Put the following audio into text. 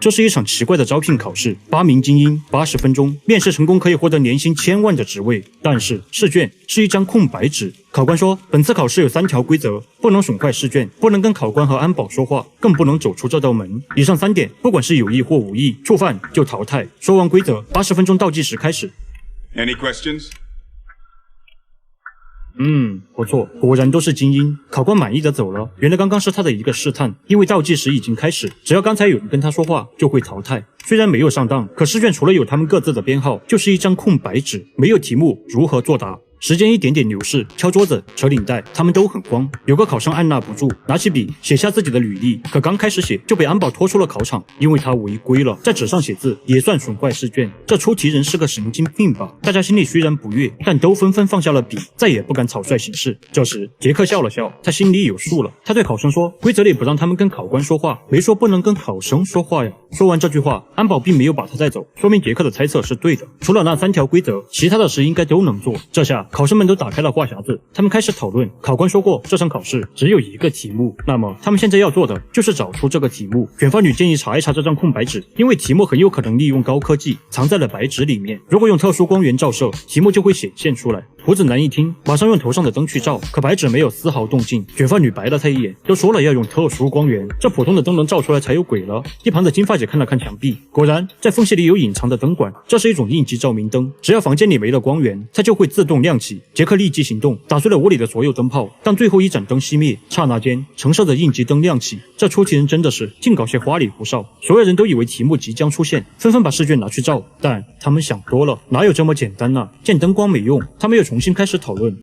这是一场奇怪的招聘考试，8名精英，80分钟，面试成功可以获得年薪1000万的职位。但是试卷是一张空白纸。考官说，本次考试有3条规则：不能损坏试卷，不能跟考官和安保说话，更不能走出这道门。以上3点，不管是有意或无意，触犯就淘汰。说完规则，80分钟倒计时开始。Any questions? 不错，果然都是精英。考官满意的走了。原来刚刚是他的一个试探，因为倒计时已经开始，只要刚才有人跟他说话，就会淘汰。虽然没有上当，可试卷除了有他们各自的编号，就是一张空白纸，没有题目，如何作答？时间一点点流逝，敲桌子、扯领带，他们都很慌。有个考生按捺不住，拿起笔写下自己的履历，可刚开始写就被安保拖出了考场，因为他违规了，在纸上写字也算损坏试卷。这出题人是个神经病吧？大家心里虽然不悦，但都纷纷放下了笔，再也不敢草率行事。这时，杰克笑了笑，他心里有数了。他对考生说：“规则里不让他们跟考官说话，没说不能跟考生说话呀。”说完这句话，安保并没有把他带走，说明杰克的猜测是对的。除了那3条规则，其他的事应该都能做。这下考生们都打开了话匣子，他们开始讨论。考官说过，这场考试只有一个题目，那么他们现在要做的就是找出这个题目。卷发女建议查一查这张空白纸，因为题目很有可能利用高科技藏在了白纸里面，如果用特殊光源照射，题目就会显现出来。胡子男一听，马上用头上的灯去照，可白纸没有丝毫动静。卷发女白了他一眼，都说了要用特殊光源，这普通的灯能照出来才有鬼了。一旁的金发姐看了看墙壁，果然在缝隙里有隐藏的灯管，这是一种应急照明灯，只要房间里没了光源，它就会自动亮起。杰克立即行动，打碎了屋里的所有灯泡。当最后一盏灯熄灭，刹那间橙色的应急灯亮起。这出题人真的是净搞些花里胡哨。所有人都以为题目即将出现，纷纷把试卷拿去照，但他们想多了，哪有这么简单呢？见灯光没用，他们又重新开始讨论。